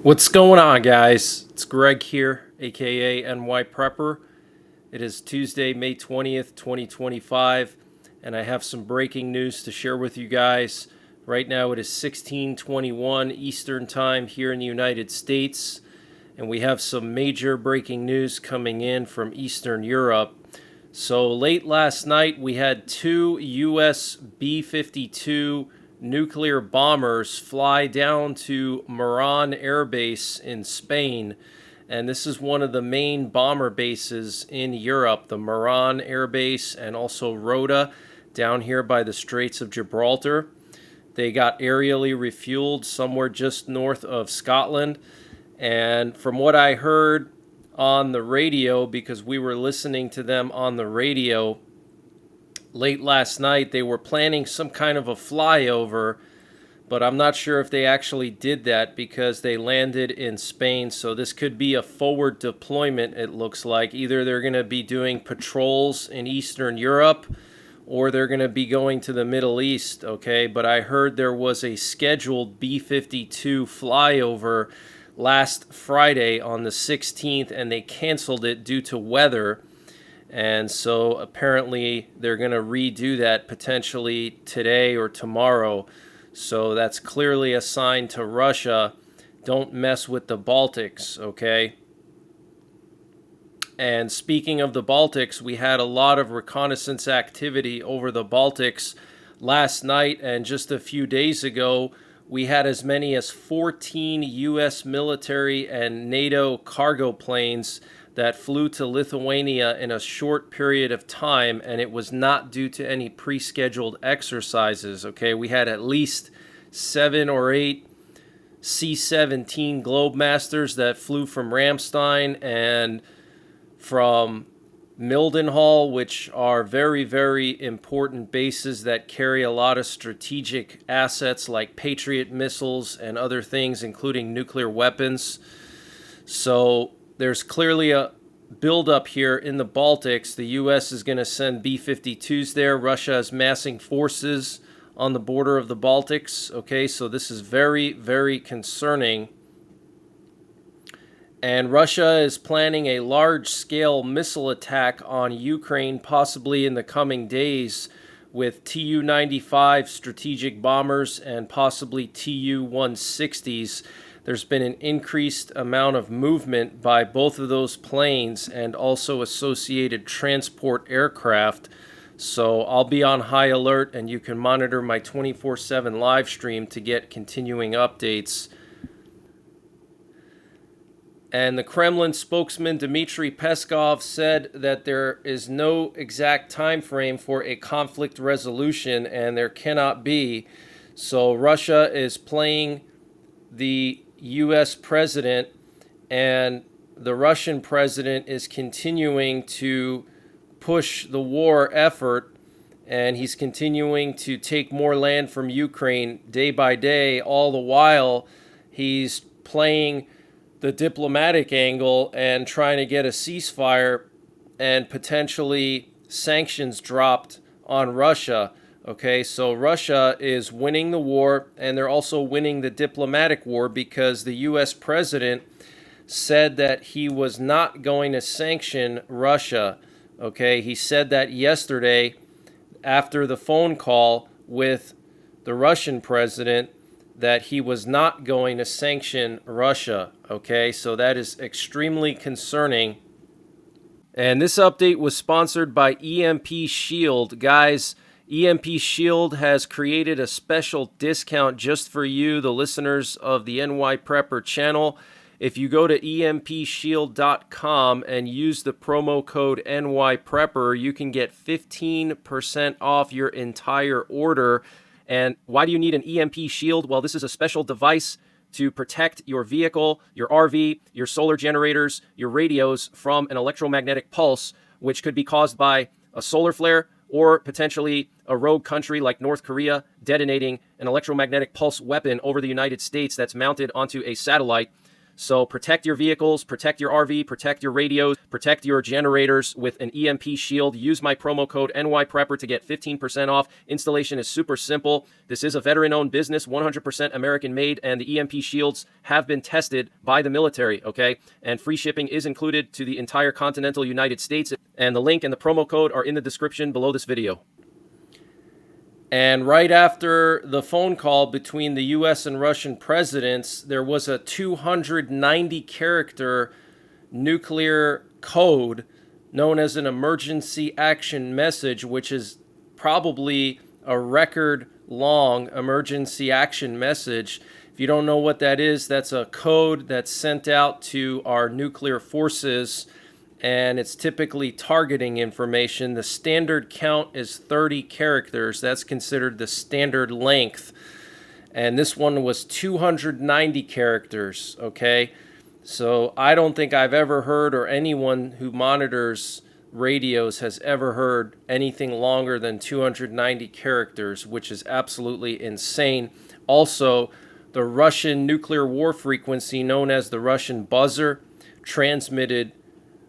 What's going on, guys? It's Greg here, aka NYPrepper. It is Tuesday, May 20th, 2025, and I have some breaking news to share with you guys. Right now it is 16:21 Eastern Time here in the United States, and we have some major breaking news coming in from Eastern Europe. So late last night we had two US B-52 nuclear bombers fly down to Moran Air Base in Spain. And this is one of the main bomber bases in Europe, the Moran Air Base and also Rota down here by the Straits of Gibraltar. They got aerially refueled somewhere just north of Scotland. And from what I heard on the radio, because we were listening to them on the radio, late last night, they were planning some kind of a flyover, but I'm not sure if they actually did that because they landed in Spain. So this could be a forward deployment, it looks like. Either they're going to be doing patrols in Eastern Europe or they're going to be going to the Middle East, okay? But I heard there was a scheduled B-52 flyover last Friday on the 16th, and they canceled it due to weather. And so apparently they're going to redo that potentially today or tomorrow. So that's clearly a sign to Russia, don't mess with the Baltics, okay? And speaking of the Baltics, we had a lot of reconnaissance activity over the Baltics last night, and just a few days ago, we had as many as 14 U.S. military and NATO cargo planes that flew to Lithuania in a short period of time, and it was not due to any pre-scheduled exercises, okay? We had at least 7 or 8 C-17 Globemasters that flew from Ramstein and from Mildenhall, which are very, very important bases that carry a lot of strategic assets like Patriot missiles and other things, including nuclear weapons. So there's clearly a buildup here in the Baltics. The U.S. is going to send B-52s there. Russia is massing forces on the border of the Baltics. Okay, so this is very, very concerning. And Russia is planning a large-scale missile attack on Ukraine, possibly in the coming days, with Tu-95 strategic bombers and possibly Tu-160s. There's been an increased amount of movement by both of those planes and also associated transport aircraft. So I'll be on high alert, and you can monitor my 24/7 live stream to get continuing updates. And the Kremlin spokesman Dmitry Peskov said that there is no exact time frame for a conflict resolution, and there cannot be. So Russia is playing the U.S. president, and the Russian president is continuing to push the war effort, and he's continuing to take more land from Ukraine day by day. All the while, he's playing the diplomatic angle and trying to get a ceasefire and potentially sanctions dropped on Russia. Okay, so Russia is winning the war, and they're also winning the diplomatic war because the U.S. president said that he was not going to sanction Russia. Okay, he said that yesterday after the phone call with the Russian president that he was not going to sanction Russia. Okay, so that is extremely concerning. And this update was sponsored by EMP Shield. Guys, EMP Shield has created a special discount just for you, the listeners of the NYPrepper channel. If you go to empshield.com and use the promo code NYPrepper, you can get 15% off your entire order. And why do you need an EMP Shield? Well, this is a special device to protect your vehicle, your RV, your solar generators, your radios from an electromagnetic pulse, which could be caused by a solar flare or potentially a rogue country like North Korea detonating an electromagnetic pulse weapon over the United States that's mounted onto a satellite. So protect your vehicles, protect your RV, protect your radios, protect your generators with an EMP shield. Use my promo code NYPrepper to get 15% off. Installation is super simple. This is a veteran-owned business, 100% American-made, and the EMP shields have been tested by the military, okay? And free shipping is included to the entire continental United States. And the link and the promo code are in the description below this video. And right after the phone call between the US and Russian presidents, there was a 290-character nuclear code known as an emergency action message, which is probably a record-long emergency action message. If you don't know what that is, that's a code that's sent out to our nuclear forces, and it's typically targeting information. The standard count is 30 characters. That's considered the standard length. And this one was 290 characters, okay? So I don't think I've ever heard, or anyone who monitors radios has ever heard anything longer than 290 characters, which is absolutely insane. Also, the Russian nuclear war frequency, known as the Russian buzzer, transmitted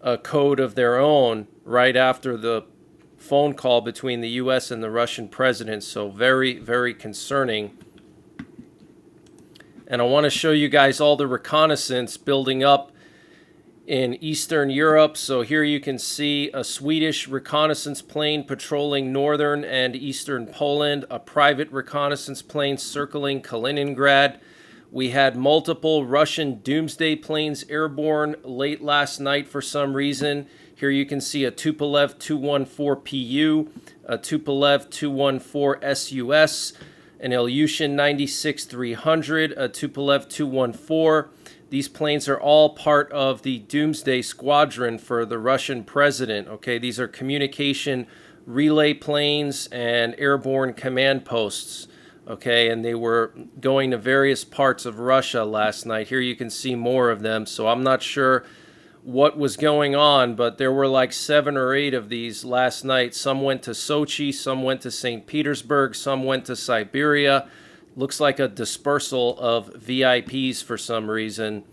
a code of their own right after the phone call between the US and the Russian president. So very, very concerning. And I want to show you guys all the reconnaissance building up in Eastern Europe. So here you can see a Swedish reconnaissance plane patrolling northern and eastern Poland, a private reconnaissance plane circling Kaliningrad. We had multiple Russian doomsday planes airborne late last night for some reason. Here you can see a Tupolev Tu-14PU, a Tupolev Tu-14 SUS, an Ilyushin 96-300, a Tupolev Tu-14. These planes are all part of the doomsday squadron for the Russian president. Okay, these are communication relay planes and airborne command posts. Okay, and they were going to various parts of Russia last night. Here you can see more of them. So I'm not sure what was going on, but there were like 7 or 8 of these last night. Some went to Sochi, some went to St. Petersburg, some went to Siberia. Looks like a dispersal of VIPs for some reason.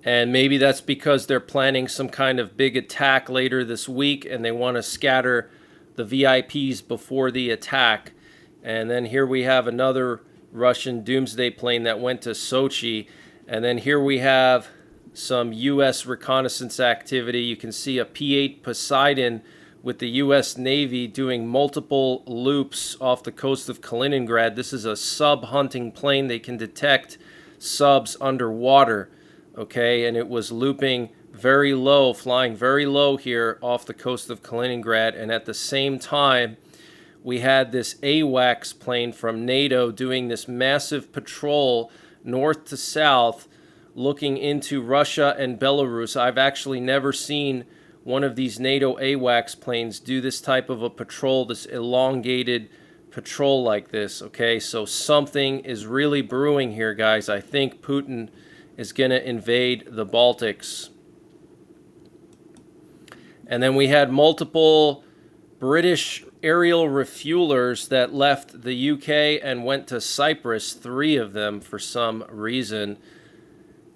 And maybe that's because they're planning some kind of big attack later this week and they want to scatter the VIPs before the attack. And then here we have another Russian doomsday plane that went to Sochi. And then here we have some U.S. reconnaissance activity. You can see a P-8 Poseidon with the U.S. Navy doing multiple loops off the coast of Kaliningrad. This is a sub-hunting plane. They can detect subs underwater, okay? And it was looping very low, flying very low here off the coast of Kaliningrad. And at the same time, we had this AWACS plane from NATO doing this massive patrol north to south, looking into Russia and Belarus. I've actually never seen one of these NATO AWACS planes do this type of a patrol, this elongated patrol like this, okay? So something is really brewing here, guys. I think Putin is going to invade the Baltics. And then we had multiple British aerial refuelers that left the UK and went to Cyprus, 3 of them for some reason.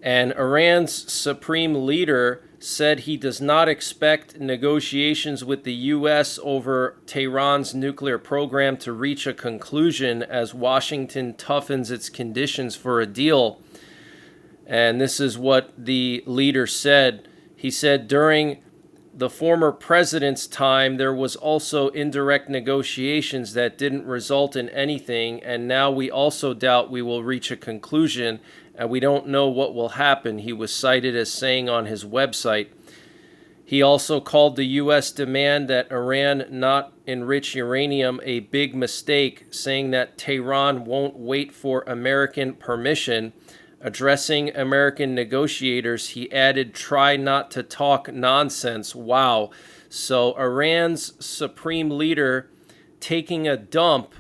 And Iran's supreme leader said he does not expect negotiations with the US over Tehran's nuclear program to reach a conclusion as Washington toughens its conditions for a deal. And this is what the leader said. He said, during the former president's time, there was also indirect negotiations that didn't result in anything, and now we also doubt we will reach a conclusion, and we don't know what will happen, he was cited as saying on his website. He also called the U.S. demand that Iran not enrich uranium a big mistake, saying that Tehran won't wait for American permission. Addressing American negotiators, he added, try not to talk nonsense. Wow. So Iran's supreme leader taking a dump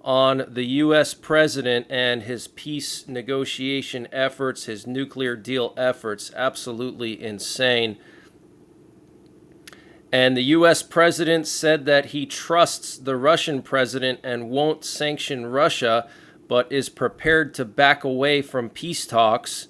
on the U.S. president and his peace negotiation efforts, his nuclear deal efforts. Absolutely insane. And the U.S. president said that he trusts the Russian president and won't sanction Russia, but is prepared to back away from peace talks.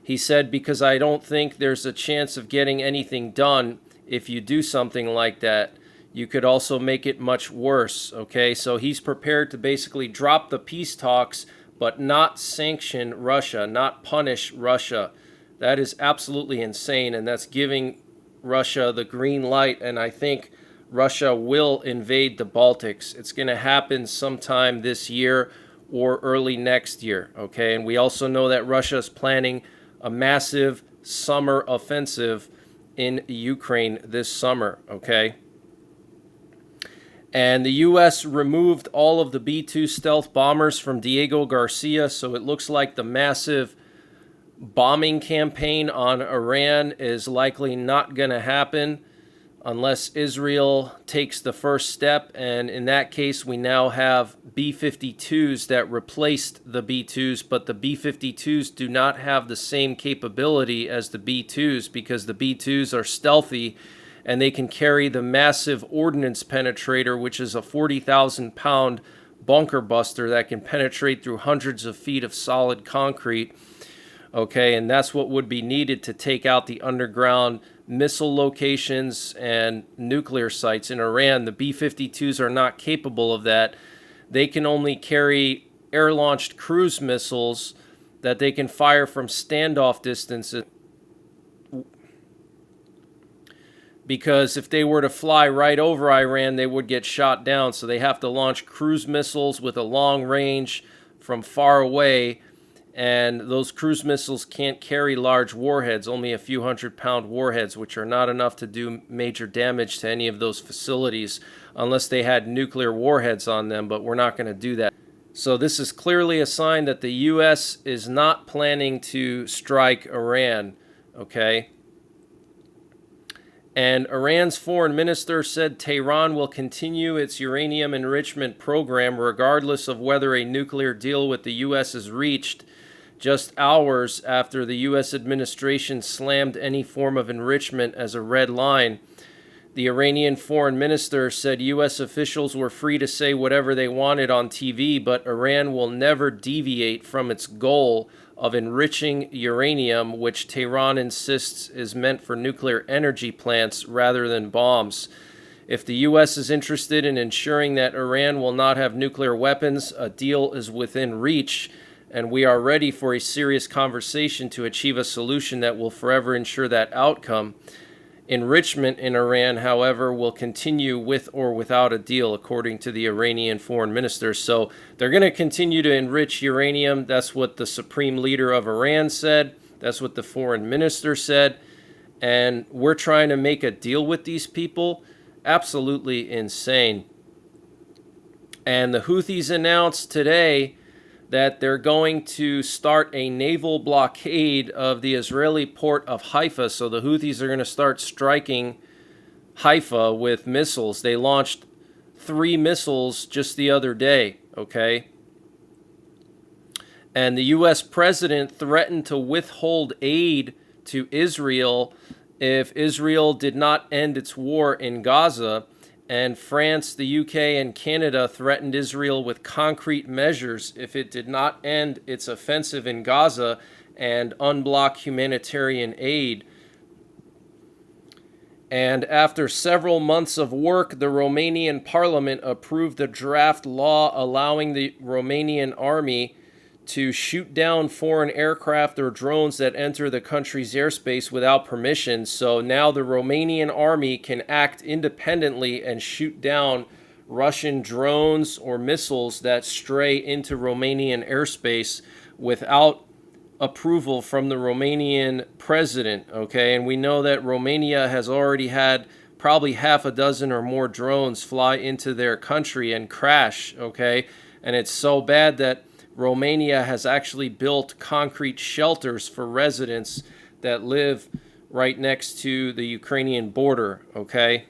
He said, because I don't think there's a chance of getting anything done if you do something like that. You could also make it much worse, okay? So he's prepared to basically drop the peace talks, but not sanction Russia, not punish Russia. That is absolutely insane, and that's giving Russia the green light, and I think Russia will invade the Baltics. It's going to happen sometime this year or early next year, okay? And we also know that Russia is planning a massive summer offensive in Ukraine this summer, okay? And the U.S. removed all of the B-2 stealth bombers from Diego Garcia, so it looks like the massive bombing campaign on Iran is likely not going to happen unless Israel takes the first step. And in that case, we now have B-52s that replaced the B-2s, but the B-52s do not have the same capability as the B-2s because the B-2s are stealthy and they can carry the massive ordnance penetrator, which is a 40,000-pound bunker buster that can penetrate through hundreds of feet of solid concrete. Okay, and that's what would be needed to take out the underground missile locations and nuclear sites in Iran. The B-52s are not capable of that. They can only carry air-launched cruise missiles that they can fire from standoff distances, because if they were to fly right over Iran, they would get shot down. So they have to launch cruise missiles with a long range from far away, and those cruise missiles can't carry large warheads, only a few hundred-pound warheads, which are not enough to do major damage to any of those facilities unless they had nuclear warheads on them, but we're not going to do that. So this is clearly a sign that the U.S. is not planning to strike Iran, okay? And Iran's foreign minister said Tehran will continue its uranium enrichment program regardless of whether a nuclear deal with the U.S. is reached, just hours after the U.S. administration slammed any form of enrichment as a red line. The Iranian foreign minister said U.S. officials were free to say whatever they wanted on TV, but Iran will never deviate from its goal of enriching uranium, which Tehran insists is meant for nuclear energy plants rather than bombs. If the U.S. is interested in ensuring that Iran will not have nuclear weapons, a deal is within reach, and we are ready for a serious conversation to achieve a solution that will forever ensure that outcome. Enrichment in Iran, however, will continue with or without a deal, according to the Iranian foreign minister. So they're going to continue to enrich uranium. That's what the supreme leader of Iran said. That's what the foreign minister said. And we're trying to make a deal with these people. Absolutely insane. And the Houthis announced today that they're going to start a naval blockade of the Israeli port of Haifa. So the Houthis are going to start striking Haifa with missiles. They launched 3 missiles just the other day, okay? And the U.S. president threatened to withhold aid to Israel if Israel did not end its war in Gaza. And France, the UK, and Canada threatened Israel with concrete measures if it did not end its offensive in Gaza and unblock humanitarian aid. And after several months of work, the Romanian parliament approved a draft law allowing the Romanian army to shoot down foreign aircraft or drones that enter the country's airspace without permission. So now the Romanian army can act independently and shoot down Russian drones or missiles that stray into Romanian airspace without approval from the Romanian president, okay? And we know that Romania has already had probably half a dozen or more drones fly into their country and crash, okay? And it's so bad that Romania has actually built concrete shelters for residents that live right next to the Ukrainian border, okay?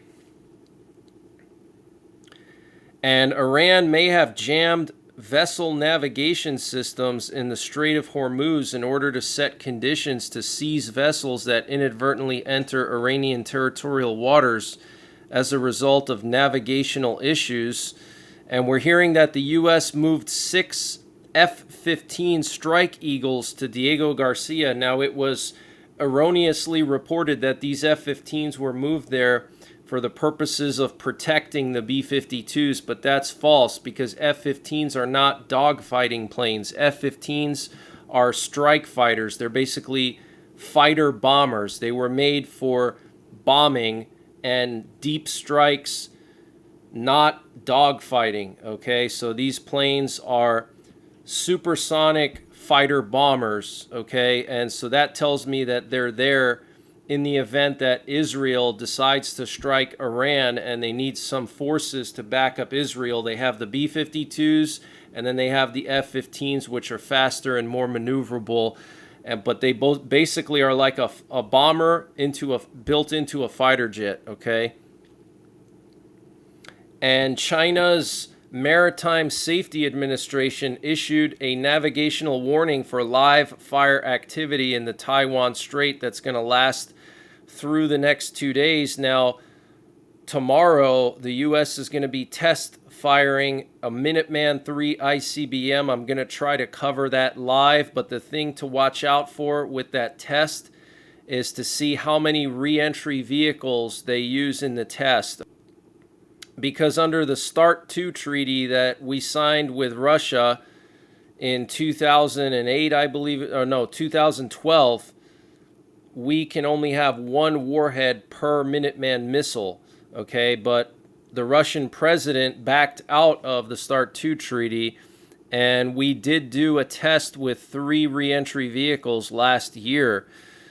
And Iran may have jammed vessel navigation systems in the Strait of Hormuz in order to set conditions to seize vessels that inadvertently enter Iranian territorial waters as a result of navigational issues. And we're hearing that the U.S. moved 6 F-15 Strike Eagles to Diego Garcia. Now, it was erroneously reported that these F-15s were moved there for the purposes of protecting the B-52s, but that's false because F-15s are not dogfighting planes. F-15s are strike fighters. They're basically fighter bombers. They were made for bombing and deep strikes, not dogfighting. Okay, so these planes are supersonic fighter bombers. Okay, and so that tells me that they're there in the event that Israel decides to strike Iran and they need some forces to back up Israel. They have the B-52s and then they have the F-15s, which are faster and more maneuverable. But they both basically are like a bomber built into a fighter jet, okay? And China's Maritime Safety Administration issued a navigational warning for live fire activity in the Taiwan Strait that's going to last through the next 2 days. Now, tomorrow, the U.S. is going to be test firing a Minuteman III ICBM. I'm going to try to cover that live, but the thing to watch out for with that test is to see how many re-entry vehicles they use in the test. Because under the START II treaty that we signed with Russia in 2008, I believe, or no, 2012, we can only have one warhead per Minuteman missile, okay? But the Russian president backed out of the START II treaty, and we did do a test with 3 re-entry vehicles last year.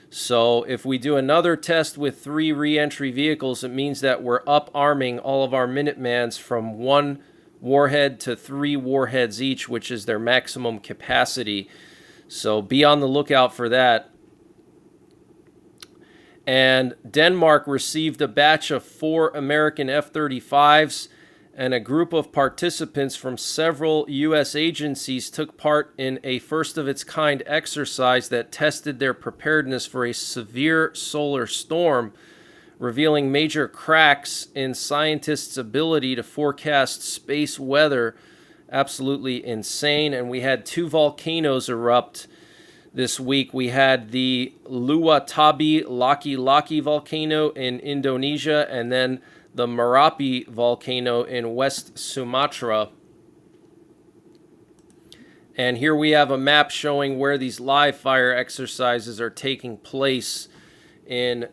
So if we do another test with 3 re-entry vehicles, it means that we're up-arming all of our Minutemans from 1 warhead to 3 warheads each, which is their maximum capacity. So be on the lookout for that. And Denmark received a batch of 4 American F-35s, and a group of participants from several U.S. agencies took part in a first-of-its-kind exercise that tested their preparedness for a severe solar storm, revealing major cracks in scientists' ability to forecast space weather. Absolutely insane. And we had 2 volcanoes erupt this week. We had the Luwatabi Laki-Laki volcano in Indonesia, and then the Merapi volcano in West Sumatra. And here we have a map showing where these live fire exercises are taking place in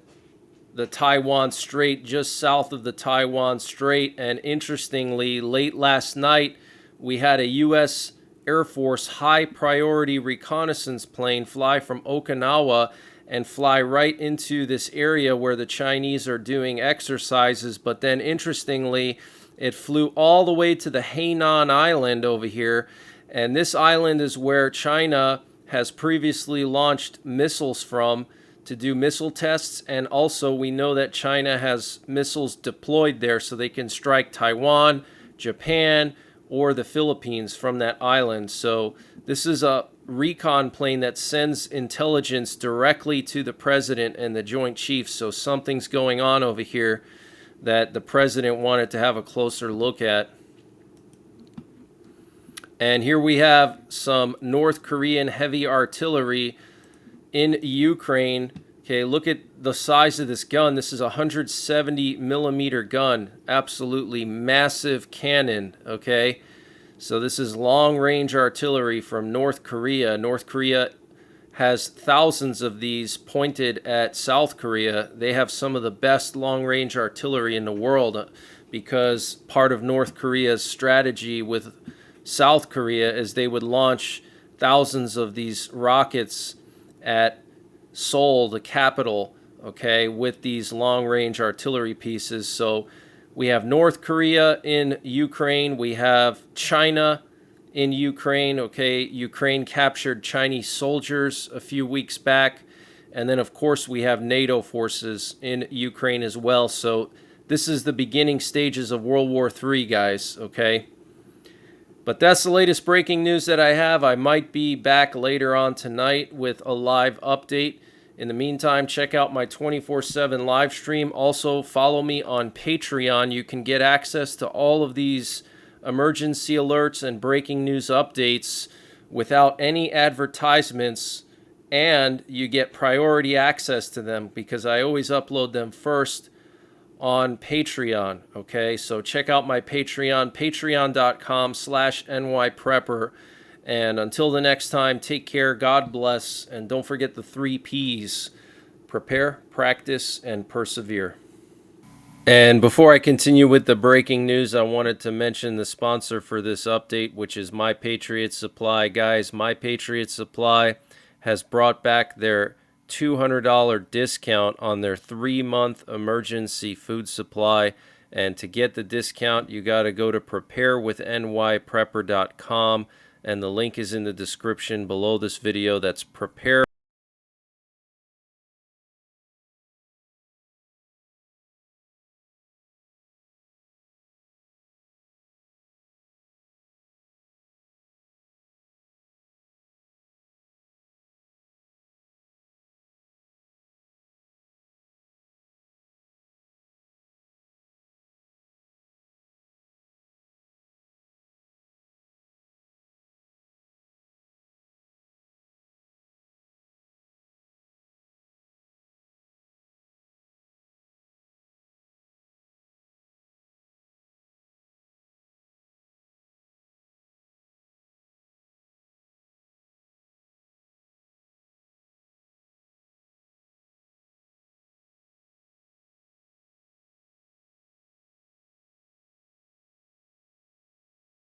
the Taiwan Strait, just south of the Taiwan Strait. And interestingly, late last night, we had a U.S. Air Force high-priority reconnaissance plane fly from Okinawa and fly right into this area where the Chinese are doing exercises. But then, interestingly, it flew all the way to the Hainan Island over here. And this island is where China has previously launched missiles from to do missile tests. And also, we know that China has missiles deployed there so they can strike Taiwan, Japan, or the Philippines from that island. So this is a recon plane that sends intelligence directly to the president and the Joint Chiefs. So something's going on over here that the president wanted to have a closer look at. And here we have some North Korean heavy artillery in Ukraine. Okay, look at the size of this gun. This is a 170 millimeter gun. Absolutely massive cannon, okay? So this is long-range artillery from North Korea. North Korea has thousands of these pointed at South Korea. They have some of the best long-range artillery in the world because part of North Korea's strategy with South Korea is they would launch thousands of these rockets at Seoul, the capital, okay, with these long-range artillery pieces. So we have North Korea in Ukraine. We have China in Ukraine, okay. Ukraine captured Chinese soldiers a few weeks back. And then, of course, we have NATO forces in Ukraine as well. So this is the beginning stages of World War III, guys, okay. But that's the latest breaking news that I have. I might be back later on tonight with a live update. In the meantime, check out my 24/7 live stream. Also, follow me on Patreon. You can get access to all of these emergency alerts and breaking news updates without any advertisements, and you get priority access to them because I always upload them first on Patreon. Okay, so check out my Patreon, patreon.com/NYPrepper. And until the next time, take care, God bless, and don't forget the 3 P's: prepare, practice, and persevere. And before I continue with the breaking news, I wanted to mention the sponsor for this update, which is My Patriot Supply. Guys, My Patriot Supply has brought back their $200 discount on their 3-month emergency food supply. And to get the discount, you got to go to preparewithnyprepper.com, and the link is in the description below this video. That's prepare